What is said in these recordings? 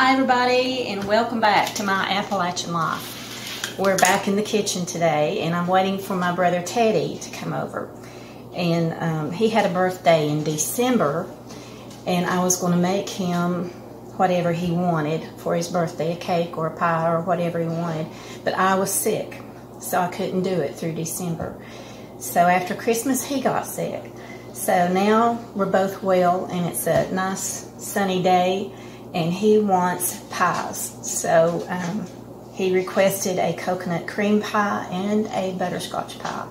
Hi everybody, and welcome back to my Appalachian life. We're back in the kitchen today, and I'm waiting for my brother Teddy to come over. And he had a birthday in December, and I was going to make him whatever he wanted for his birthday, a cake or a pie or whatever he wanted. But I was sick, so I couldn't do it through December. So after Christmas, he got sick. So now we're both well, and it's a nice sunny day, and he wants pies. So he requested a coconut cream pie and a butterscotch pie.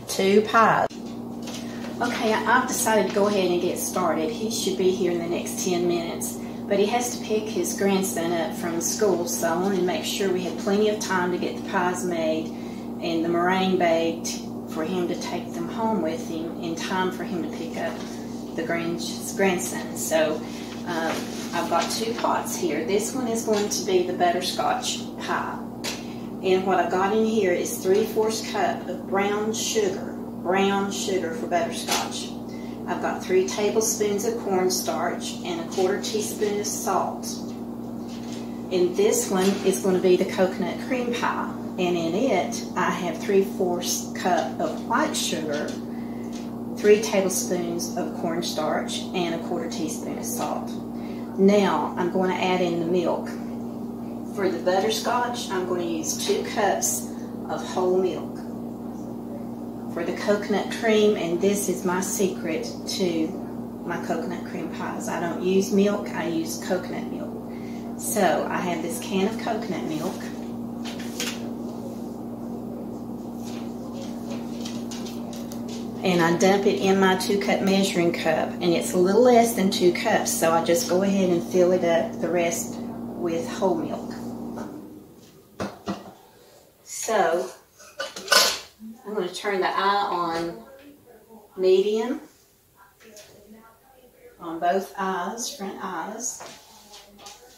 2 pies. Okay, I've decided to go ahead and get started. He should be here in the next 10 minutes, but he has to pick his grandson up from school, so I wanted to make sure we had plenty of time to get the pies made and the meringue baked for him to take them home with him in time for him to pick up the grandson. So I've got 2 pots here. This one is going to be the butterscotch pie. And what I've got in here is 3/4 cup of brown sugar for butterscotch. I've got 3 tablespoons of cornstarch and 1/4 teaspoon of salt. And this one is going to be the coconut cream pie. And in it, I have 3/4 cup of white sugar, 3 tablespoons of cornstarch, and 1/4 teaspoon of salt. Now, I'm going to add in the milk. For the butterscotch, I'm going to use 2 cups of whole milk. For the coconut cream, and this is my secret to my coconut cream pies, I don't use milk, I use coconut milk. So, I have this can of coconut milk. And I dump it in my 2-cup measuring cup, and it's a little less than 2 cups, so I just go ahead and fill it up, the rest with whole milk. So, I'm going to turn the eye on medium, on both eyes, front eyes.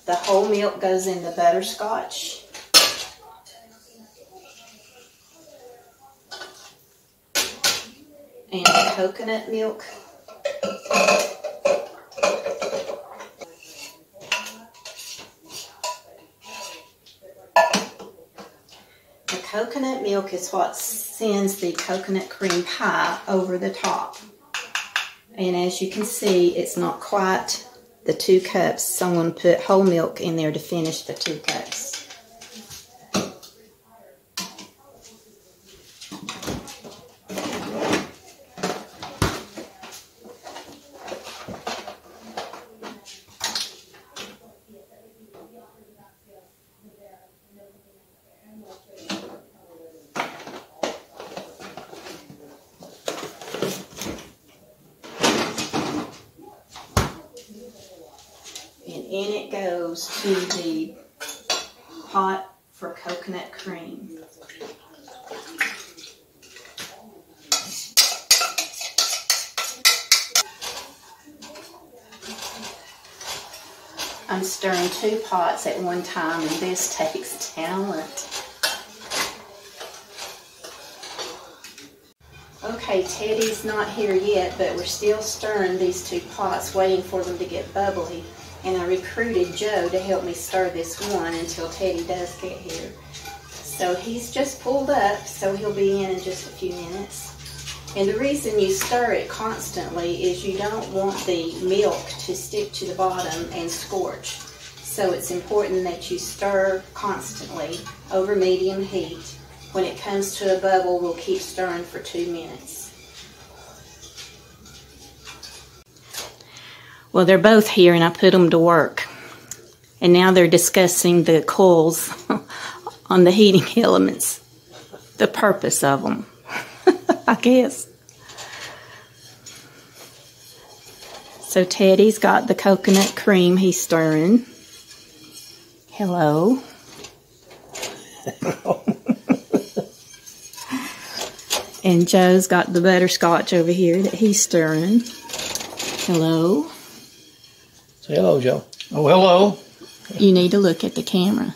The whole milk goes in the butterscotch. And the coconut milk. The coconut milk is what sends the coconut cream pie over the top. And as you can see, it's not quite the 2 cups, so I'm going to put whole milk in there to finish the 2 cups. And in it goes to the pot for coconut cream. I'm stirring 2 pots at one time, and this takes talent. Okay, Teddy's not here yet, but we're still stirring these 2 pots, waiting for them to get bubbly. And I recruited Joe to help me stir this one until Teddy does get here. So he's just pulled up, so he'll be in just a few minutes. And the reason you stir it constantly is you don't want the milk to stick to the bottom and scorch. So it's important that you stir constantly over medium heat. When it comes to a bubble, we'll keep stirring for 2 minutes. Well, they're both here, and I put them to work. And now they're discussing the coils on the heating elements, the purpose of them, I guess. So Teddy's got the coconut cream he's stirring. Hello. And Joe's got the butterscotch over here that he's stirring. Hello. Say hello, Joe. Oh, hello. You need to look at the camera.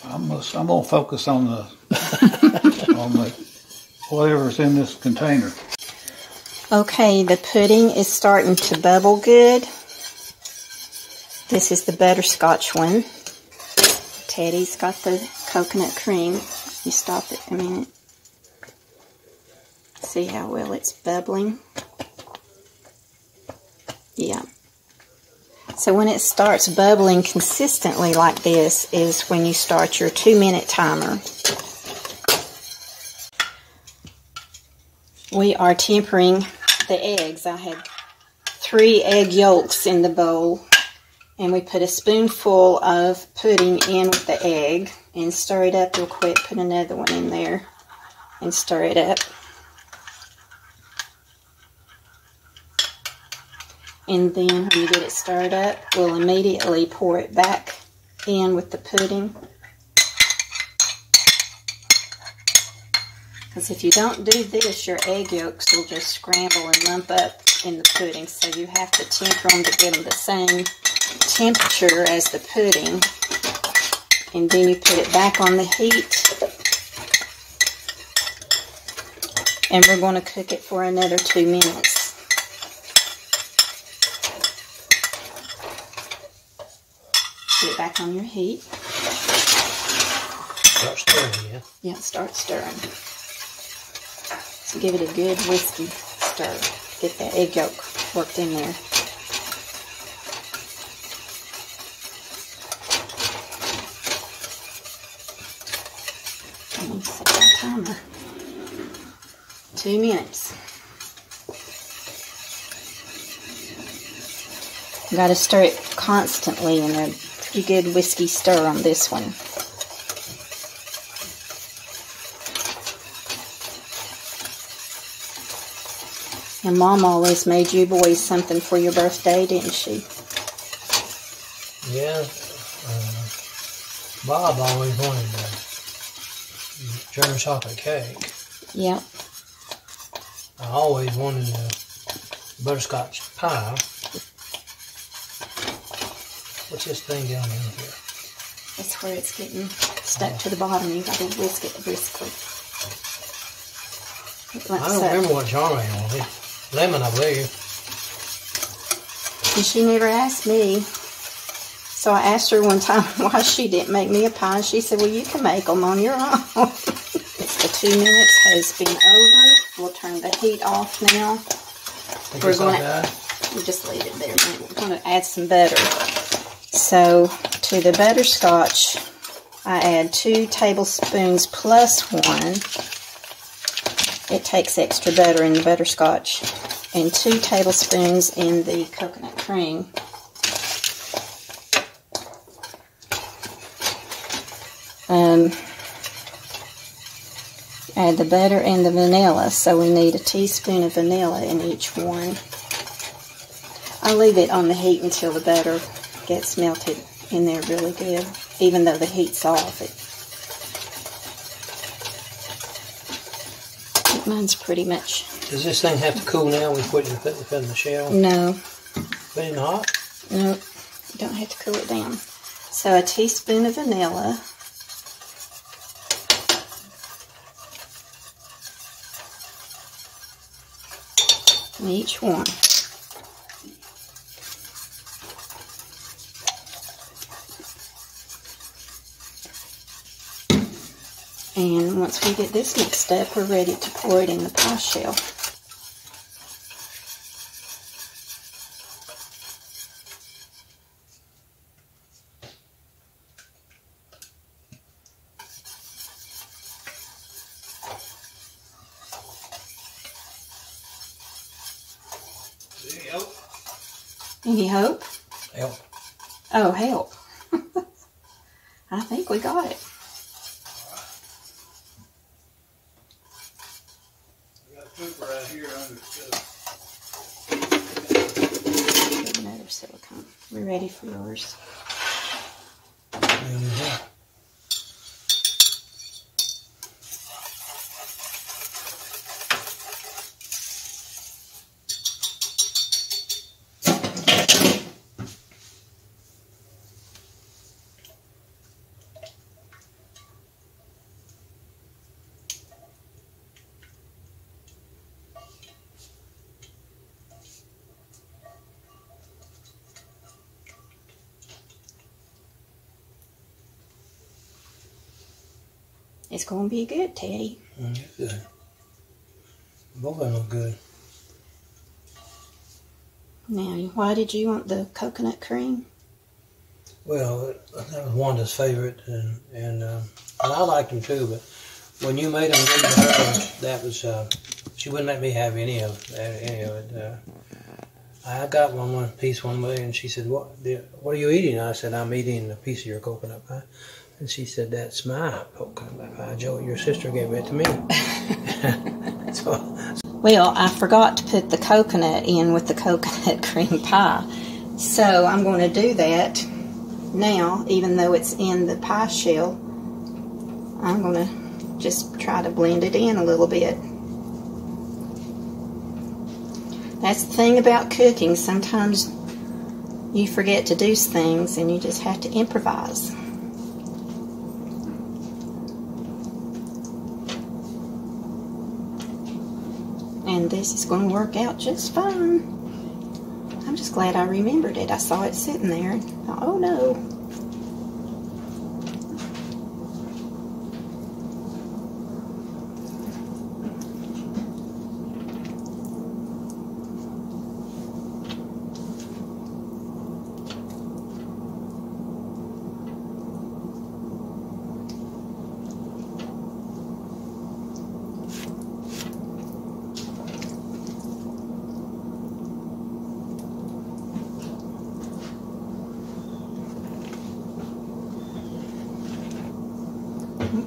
I'm gonna focus on the on the whatever's in this container. Okay, the pudding is starting to bubble good. This is the butterscotch one. Teddy's got the coconut cream. You stop it a minute. See how well it's bubbling? Yeah. So when it starts bubbling consistently like this is when you start your 2-minute timer. We are tempering the eggs. I had 3 egg yolks in the bowl, and we put a spoonful of pudding in with the egg and stir it up real quick. Put another one in there and stir it up. And then when you get it stirred up, we'll immediately pour it back in with the pudding. Because if you don't do this, your egg yolks will just scramble and lump up in the pudding. So you have to temper them to get them the same temperature as the pudding. And then you put it back on the heat. And we're going to cook it for another 2 minutes. Put it back on your heat. Start stirring, yeah? Yeah, start stirring. So give it a good whiskey stir. Get that egg yolk worked in there. And set that timer. 2 minutes. You got to stir it constantly and a pretty good whiskey stir on this one. And Mom always made you boys something for your birthday, didn't she? Yeah. Bob always wanted a German chocolate cake. Yep. I always wanted a butterscotch pie. What's this thing down in here? That's where it's getting stuck to the bottom. You got to whisk it briskly. I don't remember what genre I wanted. Lemon, I believe. And she never asked me. So I asked her one time why she didn't make me a pie. She said, well, you can make them on your own. It's the 2 minutes has been over. We'll turn the heat off now. We're going to just leave it there. We're going to add some butter. So to the butterscotch, I add 2 tablespoons plus 1. It takes extra butter in the butterscotch. And 2 tablespoons in the coconut cream. Add the butter and the vanilla. So we need a teaspoon of vanilla in each one. I'll leave it on the heat until the butter gets melted in there really good, even though the heat's off. Mine's pretty much. Does this thing have to cool now? We put it in the shell? No. Put it in hot? No, you don't have to cool it down. So a teaspoon of vanilla. In each one. And once we get this mixed up, we're ready to pour it in the pie shell. Any help? Any hope? Help. Oh, help. I think we got it. Right here under the stove. Another silicone. We're ready for yours. Mm-hmm. It's going to be good, Teddy. Good. Both of them look good. Now, why did you want the coconut cream? Well, that was Wanda's favorite, and I liked them too. But when you made them good to her, that was she wouldn't let me have any of it. I got one piece one way, and she said, "What are you eating?" I said, "I'm eating a piece of your coconut pie." And she said, "That's my coconut pie, Joe. Your sister gave it to me." Well, I forgot to put the coconut in with the coconut cream pie, so I'm going to do that now. Even though it's in the pie shell, I'm going to just try to blend it in a little bit. That's the thing about cooking. Sometimes you forget to do things and you just have to improvise. And this is going to work out just fine. I'm just glad I remembered it. I saw it sitting there and thought, oh no.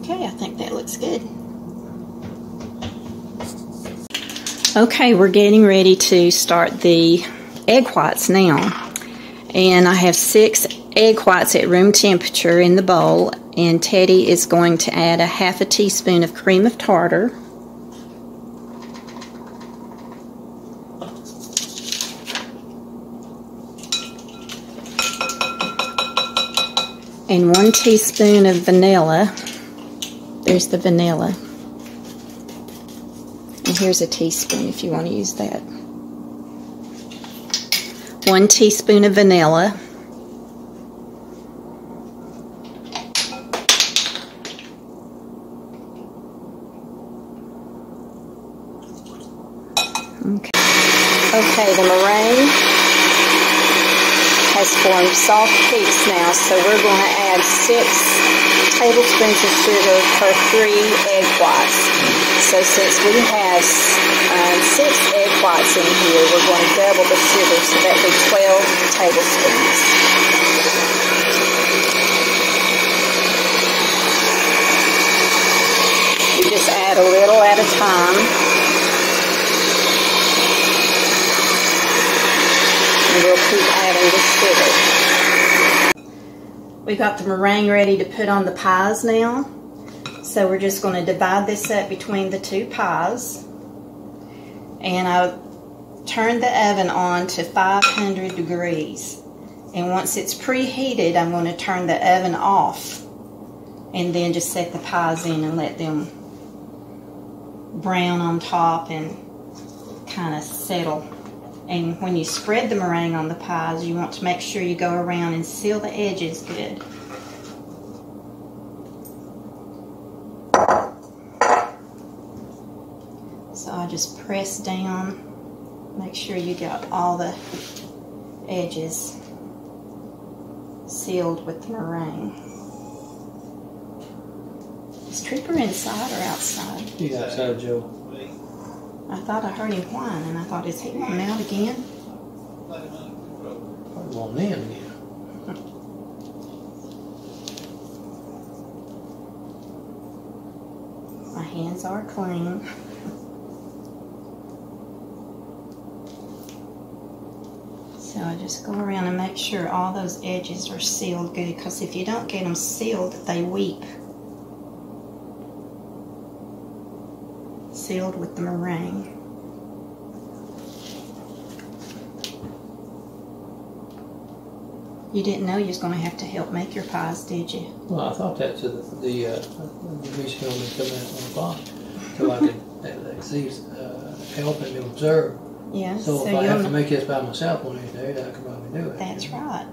Okay, I think that looks good. Okay, we're getting ready to start the egg whites now. And I have 6 egg whites at room temperature in the bowl. And Teddy is going to add a half a teaspoon of cream of tartar. And 1 teaspoon of vanilla. There's the vanilla. And here's a teaspoon if you want to use that. 1 teaspoon of vanilla. Okay, the meringue has formed soft peaks now, so we're going to add 6 tablespoons of sugar per 3 egg whites. So since we have 6 egg whites in here, we're going to double the sugar, so that would be 12 tablespoons. You just add a little at a time. And we'll keep adding the sugar. We got the meringue ready to put on the pies now. So we're just going to divide this up between the 2 pies. And I turned the oven on to 500 degrees. And once it's preheated, I'm going to turn the oven off. And then just set the pies in and let them brown on top and kind of settle. And when you spread the meringue on the pies, you want to make sure you go around and seal the edges good. So I just press down, make sure you got all the edges sealed with the meringue. Is Trooper inside or outside? He's outside, Joe. I thought I heard him whine, and I thought, is he wanting out again? Probably wanting in again. My hands are clean. So I just go around and make sure all those edges are sealed good, because if you don't get them sealed, they weep. Sealed with the meringue. You didn't know you was going to have to help make your pies, did you? Well, I thought that's the reason only come out on the bottom, so I could help and observe. Yeah. So if I have to make this by myself one of these days, I can probably do it. That's right.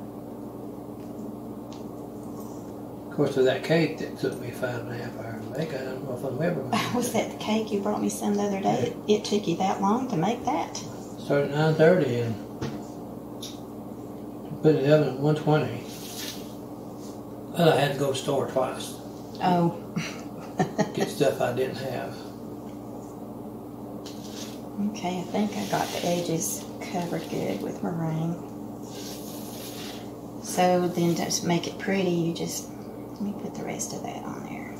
course, with that cake, that took me 5.5 hours to make. I don't know if I'm ever going to. Was that the cake you brought me some the other day? It took you that long to make that? Started at 9:30 and put it in the oven at 120. Well, I had to go to the store twice. Oh. Get stuff I didn't have. Okay, I think I got the edges covered good with meringue. So then to make it pretty, you just, let me put the rest of that on there.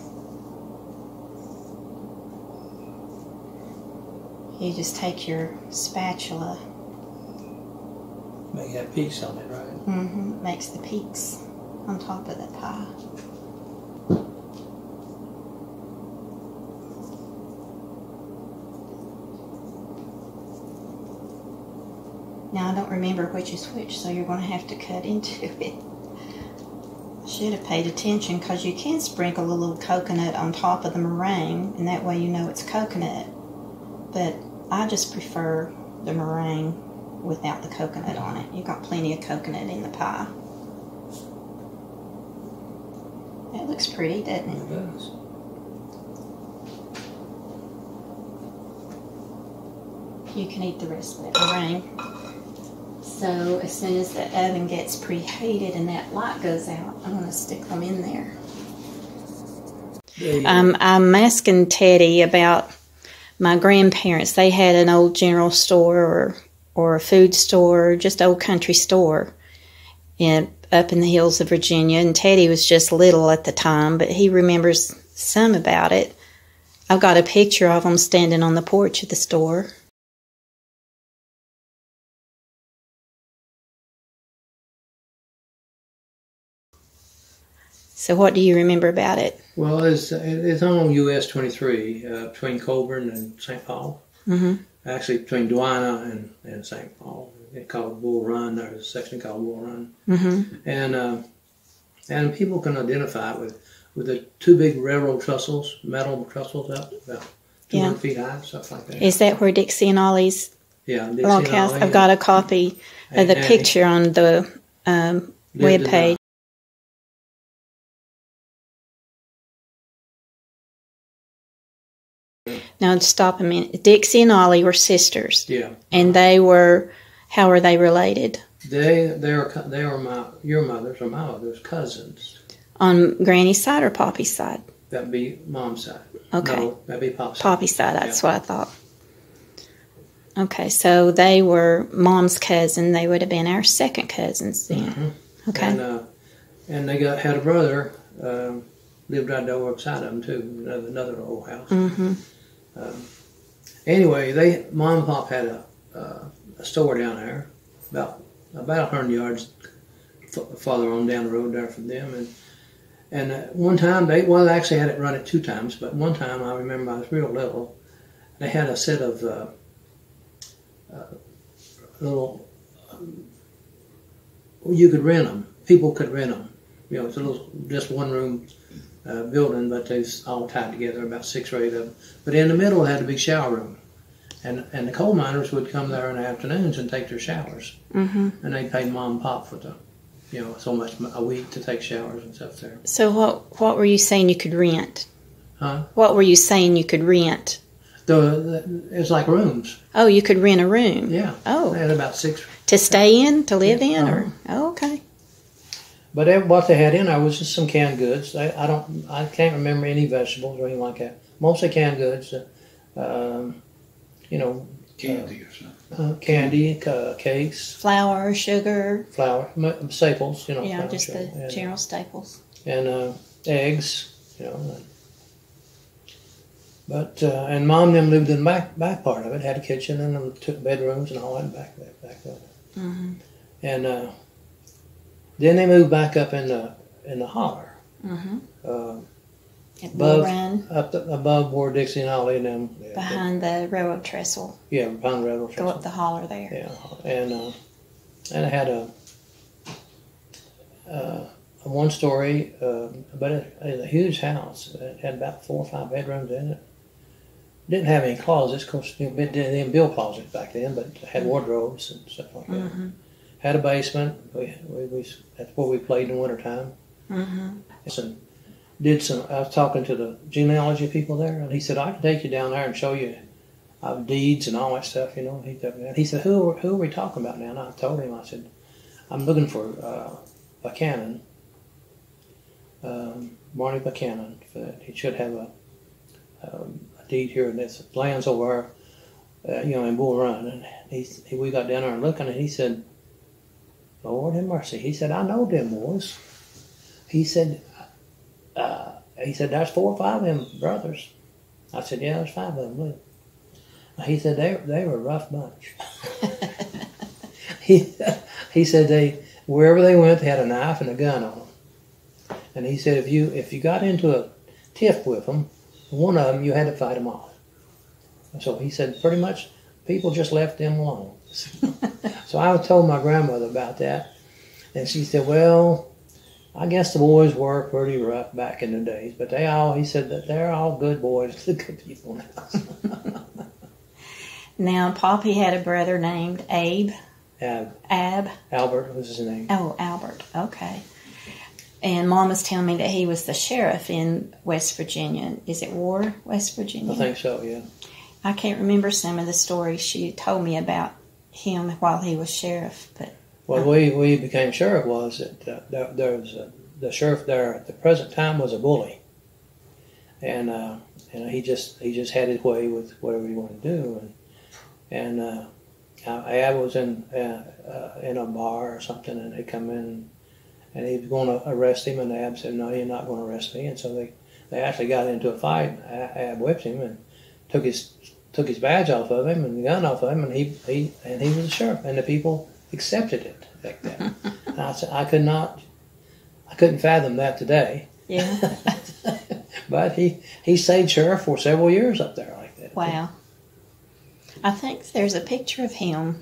You just take your spatula. Make that peaks on it, right? Mm-hmm. Makes the peaks on top of the pie. Now I don't remember which is which, so you're going to have to cut into it. I should have paid attention because you can sprinkle a little coconut on top of the meringue, and that way you know it's coconut. But I just prefer the meringue without the coconut on it. You've got plenty of coconut in the pie. That looks pretty, doesn't it? It does. You can eat the rest of that meringue. So as soon as the oven gets preheated and that light goes out, I'm going to stick them in there. I'm asking Teddy about my grandparents. They had an old general store or a food store, just old country store up in the hills of Virginia. And Teddy was just little at the time, but he remembers some about it. I've got a picture of them standing on the porch of the store. So what do you remember about it? Well, it's on US 23 between Colburn and St. Paul. Mm-hmm. Actually, between Joanna and St. Paul. It's called Bull Run. There's a section called Bull Run. Mm-hmm. And people can identify it with the two big railroad trestles, metal trestles up about 200 feet high, stuff like that. Is that where Dixie and Ollie's log house? I've got a copy of the picture on the web page. Now stop a minute. Dixie and Ollie were sisters. Yeah. And how were they related? They were your mother's or my mother's cousins. On Granny's side or Poppy's side? That'd be Mom's side. Okay. No, that'd be Pop's side. Poppy's side, that's what I thought. Okay, so they were Mom's cousin. They would have been our second cousins then. Mm-hmm. Okay. And they had a brother, lived right over beside them too, another old house. Mm-hmm. Anyway, Mom and Pop had a store down there, about 100 yards farther on down the road there from them. And one time, they actually had it run it 2 times, but one time I remember I was real little. They had a set of little, you could rent them. People could rent them. You know, it's a little, just one room building, but they was all tied together, about 6 or 8 of them. But in the middle had a big shower room. And the coal miners would come there in the afternoons and take their showers. Mm-hmm. And they paid Mom and Pop for so much a week to take showers and stuff there. So what were you saying you could rent? Huh? What were you saying you could rent? It's like rooms. Oh, you could rent a room? Yeah. Oh. They had about 6. To stay in? To live in? Or? Oh, okay. But what they had in there was just some canned goods. I can't remember any vegetables or anything like that. Mostly canned goods. Candy or something. Candy, cakes. Flour, sugar. Staples, Yeah, just the general staples. And eggs, But and Mom and them lived in the back part of it. Had a kitchen and 2 bedrooms and all that back of it. Mm-hmm. And then they moved back up in the holler. Mm-hmm. Above where Dixie and Ollie and them. Behind the railroad trestle. Yeah, behind the railroad trestle. Go up the holler there. Yeah, and it had a 1-story, but a huge house. It had about 4 or 5 bedrooms in it. Didn't have any closets, of course. They didn't build closets back then, but it had wardrobes and stuff like that. Mm-hmm. Had a basement. That's where we played in the wintertime. Mm-hmm. did some. I was talking to the genealogy people there, and he said I can take you down there and show you deeds and all that stuff. You know, he said who are we talking about now? And I told him, I said I'm looking for Buchanan, Barney Buchanan. He should have a deed here, and this lands over, in Bull Run. And we got down there and looking, and he said, Lord have mercy. He said, I know them boys. He said, there's 4 or 5 of them brothers. I said, yeah, there's 5 of them. Look. He said, they were a rough bunch. He said wherever they went, they had a knife and a gun on them. And he said, if you got into a tiff with them, one of them, you had to fight them off. So he said, pretty much, people just left them alone. So I told my grandmother about that, and she said, well, I guess the boys were pretty rough back in the days, but he said that they're all good boys, good people now. Now, Poppy had a brother named Abe. Ab. Albert was his name. Oh, Albert. Okay. And Mom was telling me that he was the sheriff in West Virginia. Is it War, West Virginia? I think so, yeah. I can't remember some of the stories she told me about him while he was sheriff. But well, we became sheriff was that there was the sheriff there at the present time was a bully, and he just had his way with whatever he wanted to do, and Ab was in a bar or something, and they come in. And he was going to arrest him, and Ab said, no, you're not going to arrest me. And so they actually got into a fight. Ab whipped him and took his badge off of him and the gun off of him, and he was a sheriff. And the people accepted it like that. And I said, I couldn't fathom that today. Yeah. But he stayed sheriff for several years up there like that. Wow. I think there's a picture of him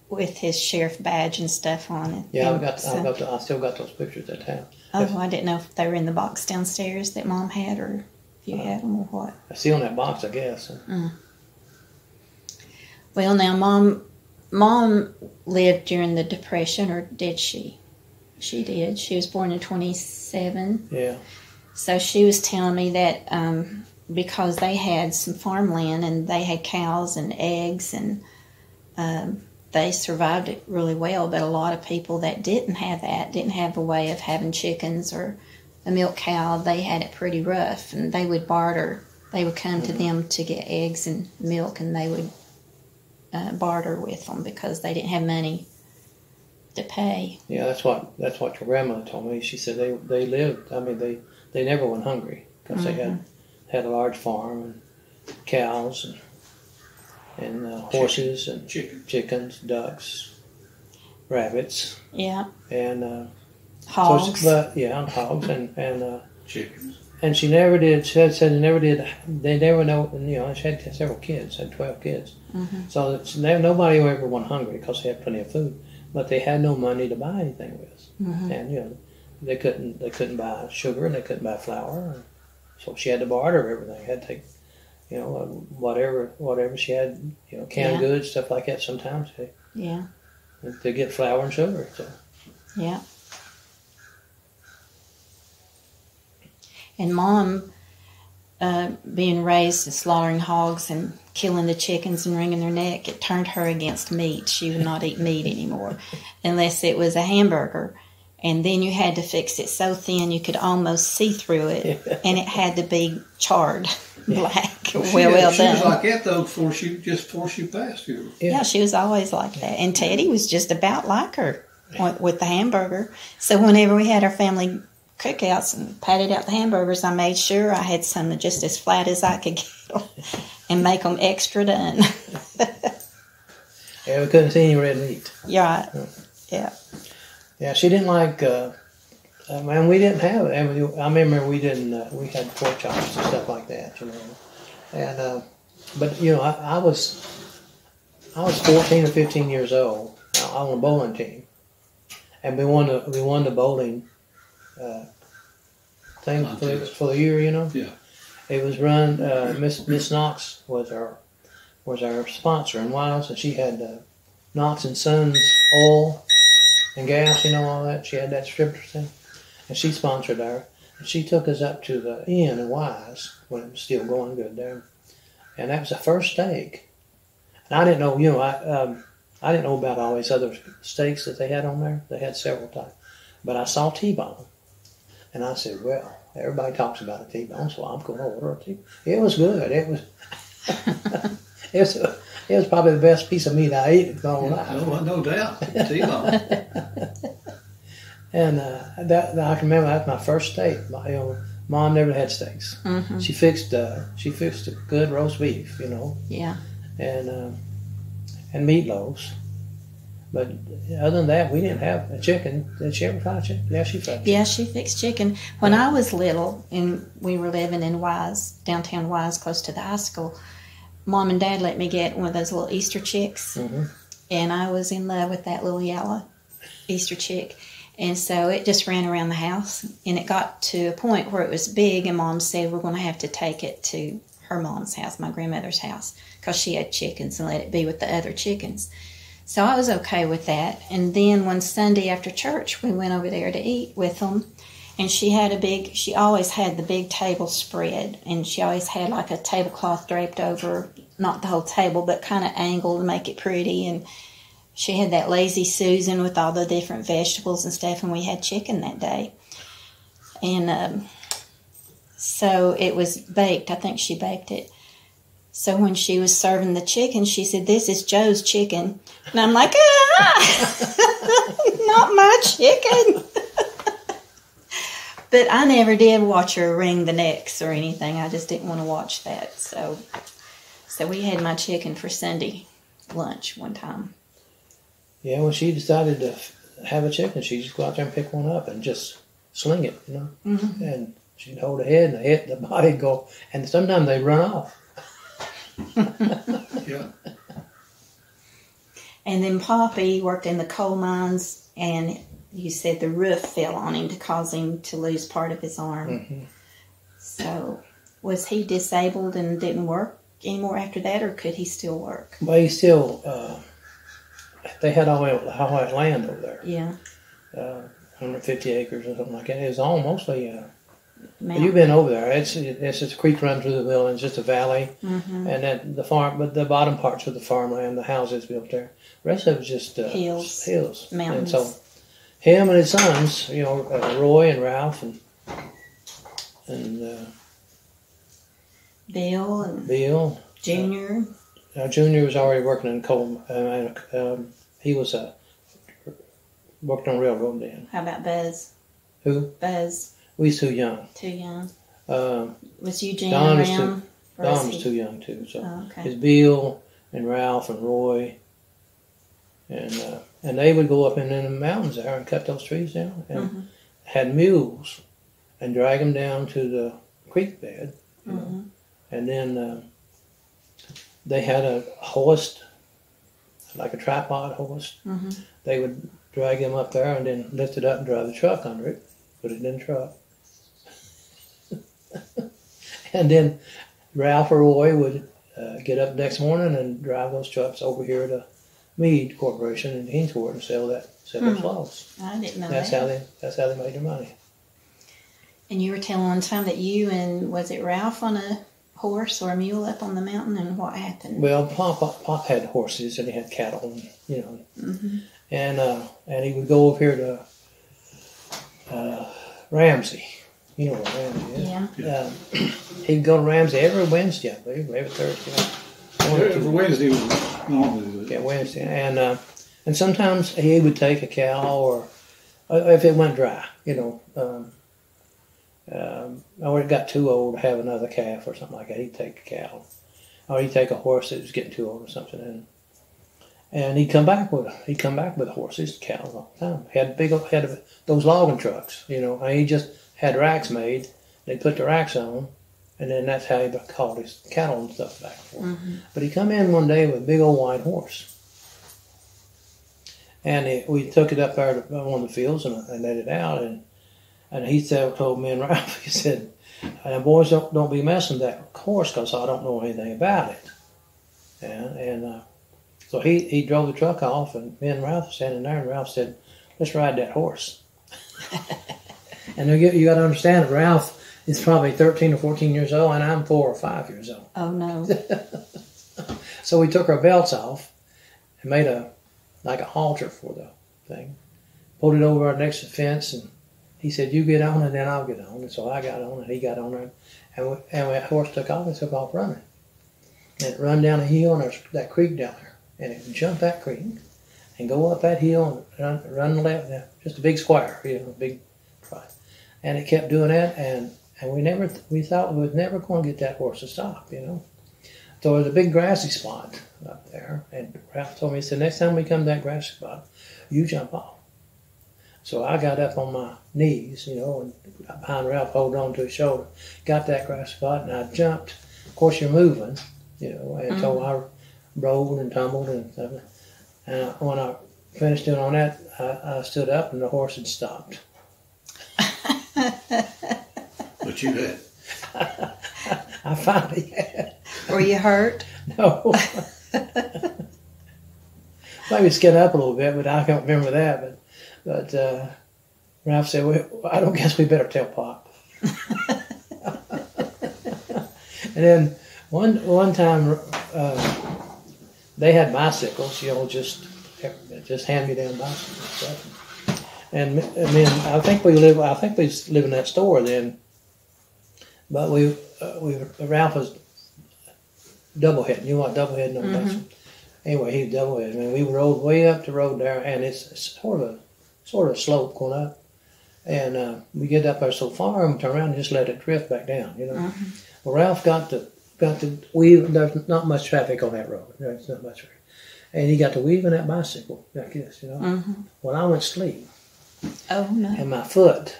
with his sheriff badge and stuff on it. Yeah, I still got those pictures at town. Oh, I didn't know if they were in the box downstairs that Mom had, or if you had them or what. I see on that box, I guess. Well, now Mom lived during the Depression, or did she? She did. She was born in 27. Yeah. So she was telling me that because they had some farmland and they had cows and eggs and they survived it really well, but a lot of people that didn't have a way of having chickens or a milk cow, they had it pretty rough, and they would barter. They would come to them to get eggs and milk, and they would barter with them because they didn't have money to pay. Yeah, that's what your grandmother told me. She said they lived. I mean, they never went hungry because they had a large farm and cows and horses and chickens, ducks, rabbits. Yeah. And hogs. And hogs and chickens. And she never did. She said they never did. They never know. She had several kids. Had 12 kids. So nobody ever went hungry because they had plenty of food, but they had no money to buy anything with. And they couldn't buy sugar and they couldn't buy flour. So she had to barter everything. Had to take. Whatever she had, canned goods, stuff like that sometimes. To get flour and sugar. So. Yeah. And Mom, being raised to slaughtering hogs and killing the chickens and wringing their neck, it turned her against meat. She would not eat meat anymore unless it was a hamburger. And then you had to fix it so thin you could almost see through it, and it had to be charred black. Well done. She was like that though before she passed you. Yeah, she was always like that. And Teddy was just about like her with the hamburger. So whenever we had our family cookouts and patted out the hamburgers, I made sure I had some just as flat as I could get them and make them extra done. Yeah, we couldn't see any red meat. Yeah. Yeah. Yeah, she didn't like. We didn't have it. I remember we didn't. We had pork chops and stuff like that, And but I was 14 or 15 years old on a bowling team, and we won the bowling thing for the year. Yeah. It was run. Miss Knox was our sponsor in Wiles, and she had Knox and Sons oil and gas, all that. She had that distributor thing, and she sponsored her. she took us up to the inn in Wise when it was still going good there, and that was the first steak. And I didn't know, I didn't know about all these other steaks that they had on there. They had several types, but I saw T-bone, and I said, "Well, everybody talks about a T-bone, so I'm going to order a T-bone." It was good. It was. It was probably the best piece of meat I ate in my whole life. No doubt. T-bone. And I can remember that was my first steak. Mom never had steaks. Mm-hmm. She fixed a good roast beef, Yeah. and meatloaves. But other than that, we didn't have a chicken. Did she ever fry chicken? Yeah, she fried chicken. Yeah, she fixed chicken. When I was little and we were living in Wise, downtown Wise, close to the high school, Mom and Dad let me get one of those little Easter chicks. Mm-hmm. And I was in love with that little yellow Easter chick. And so it just ran around the house. And it got to a point where it was big, and Mom said we're going to have to take it to her mom's house, my grandmother's house, because she had chickens, and let it be with the other chickens. So I was okay with that. And then one Sunday after church, we went over there to eat with them. And she always had the big table spread. And she always had like a tablecloth draped over, not the whole table, but kind of angled to make it pretty. And she had that lazy Susan with all the different vegetables and stuff. And we had chicken that day. And so it was baked. I think she baked it. So when she was serving the chicken, she said, "This is Joe's chicken." And I'm like, not my chicken. But I never did watch her wring the necks or anything. I just didn't want to watch that. So we had my chicken for Sunday lunch one time. Yeah, when she decided to have a chicken, she'd just go out there and pick one up and just sling it, Mm-hmm. And she'd hold the head and the body would go, and sometimes they'd run off. Yeah. And then Poppy worked in the coal mines, and you said the roof fell on him to cause him to lose part of his arm. Mm-hmm. So was he disabled and didn't work anymore after that, or could he still work? Well, he still, they had all that land over there. Yeah. 150 acres or something like that. It was all mostly, Mountain. you've been over there. It's just a creek run through the middle, and it's just a valley. Mm-hmm. And then the farm, but the bottom parts of the farmland, the houses built there. The rest of it was just hills. Mountains. And so him and his sons, Roy and Ralph and Bill and Bill. Junior. Junior was already working in coal. He was worked on railroad then. How about Buzz? Who? Buzz. We was too young. Too young. Was Eugene Don was around? Don was too young too. So okay. it's Bill and Ralph and Roy, and they would go up in the mountains there and cut those trees down, and had mules and drag them down to the creek bed, and then they had a hoist, like a tripod hoist. They would drag them up there and then lift it up and drive the truck under it, put it in the truck. And then Ralph or Roy would get up next morning and drive those trucks over here to Meade Corporation in Hainesville and sell those logs. I didn't know That's that. That's how they made their money. And you were telling one time that you and, was it Ralph on a horse or a mule up on the mountain, and what happened? Well, Pop had horses and he had cattle, and he would go over here to Ramsey. You know where Ramsey is? Yeah. He'd go to Ramsey every Wednesday, I believe, every Thursday. Every Wednesday was normally. Yeah, Wednesday, and sometimes he would take a cow, or if it went dry, or it got too old to have another calf or something like that, he'd take a cow, or he'd take a horse that was getting too old or something, and he'd come back with horses, cows all the time. He had those logging trucks, and he just had racks made. They put the racks on, and then that's how he called his cattle and stuff back and forth. But he come in one day with a big old white horse, and we took it up there to one of the fields and let it out, and he told me and Ralph, he said, "Boys, don't be messing with that horse, because I don't know anything about it." And so he drove the truck off, and me and Ralph were standing there, and Ralph said, "Let's ride that horse." And you got to understand that Ralph is probably 13 or 14 years old, and I'm 4 or 5 years old. Oh, no. So we took our belts off and made a halter for the thing. Pulled it over next to the fence, and he said, "You get on, and then I'll get on." And so I got on, and he got on there, and that horse took off running. And it run down a hill, and there's that creek down there, and it jumped that creek and go up that hill and run left, just a big square, a big try. And it kept doing that, and we thought we was never going to get that horse to stop, So there was a big grassy spot up there, and Ralph told me, he said, "Next time we come to that grassy spot, you jump off." So I got up on my knees, and behind Ralph, holding on to his shoulder, got that grassy spot, and I jumped. Of course, you're moving, and so I rolled and tumbled and stuff. And when I finished doing all that, I stood up, and the horse had stopped. But you had. I finally had. Were you hurt? No. Maybe skin up a little bit, but I can't remember that. But Ralph said, "Well, I don't guess we better tell Pop." And then one time they had bicycles, just hand-me-down bicycles and stuff. And then I think we was living in that store then. But Ralph was double-heading. You know what double-heading on the bicycle? Anyway, he was double-heading. And we rode way up the road there, and it's sort of a slope going up. And we get up there so far, and we turn around and just let it drift back down, Well, Ralph got to weave. There's not much traffic on that road. There's not much traffic. And he got to weaving that bicycle like this, Well, I went to sleep. Oh, no. And my foot,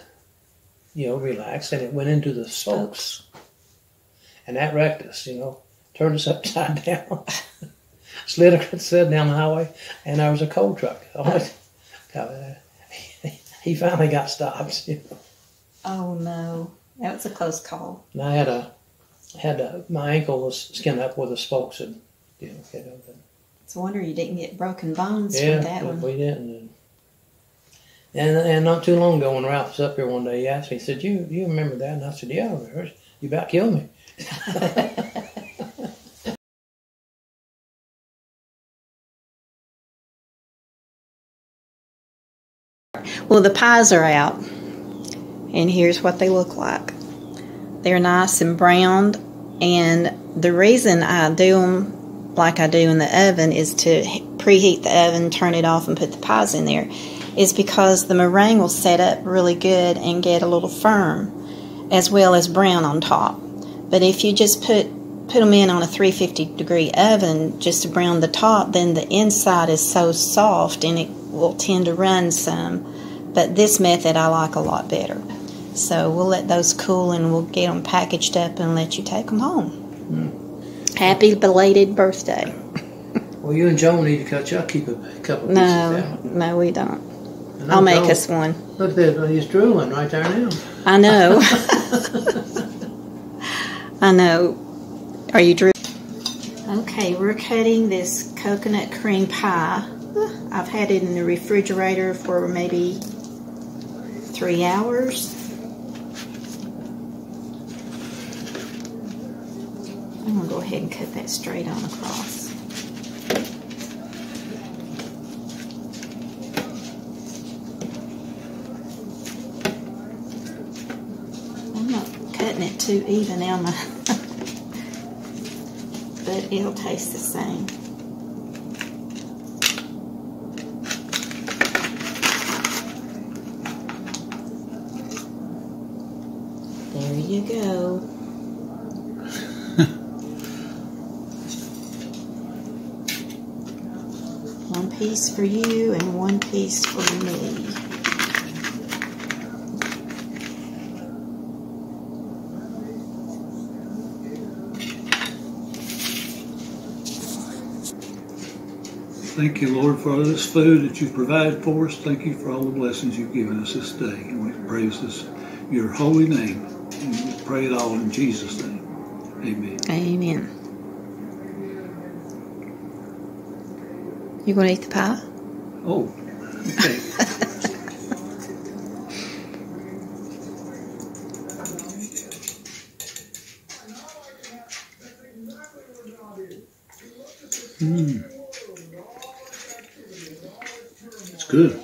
relaxed, and it went into the spokes. And that wrecked us, turned us upside down. Slid down the highway, and there was a coal truck. He finally got stopped, Oh, no. That was a close call. And I my ankle was skinned up where the spokes had, hit open. It's a wonder you didn't get broken bones from that one. Yeah, we didn't. And not too long ago when Ralph was up here one day, he asked me, he said, you remember that? And I said, "Yeah, I remember it. You about killed me." Well, the pies are out, and here's what they look like. They're nice and browned, and the reason I do them like I do in the oven is to preheat the oven, turn it off, and put the pies in there, is because the meringue will set up really good and get a little firm, as well as brown on top. But if you just put them in on a 350-degree oven just to brown the top, then the inside is so soft and it will tend to run some. But this method I like a lot better. So we'll let those cool, and we'll get them packaged up and let you take them home. Happy belated birthday. Well, you and Joan need to catch up, keep a couple pieces out. No, we don't. I'll make us one. Look, he's drooling right there now. I know. I know. Are you drooling? Okay, we're cutting this coconut cream pie. I've had it in the refrigerator for maybe 3 hours. I'm going to go ahead and cut that straight on across. I'm not cutting it too even, am I? But it'll taste the same. There you go. One piece for you and one piece for me. Thank you, Lord, for this food that you've provided for us. Thank you for all the blessings you've given us this day. And we praise your holy name. And we pray it all in Jesus' name. Amen. Amen. You going to eat the pie? Oh, okay. It's good.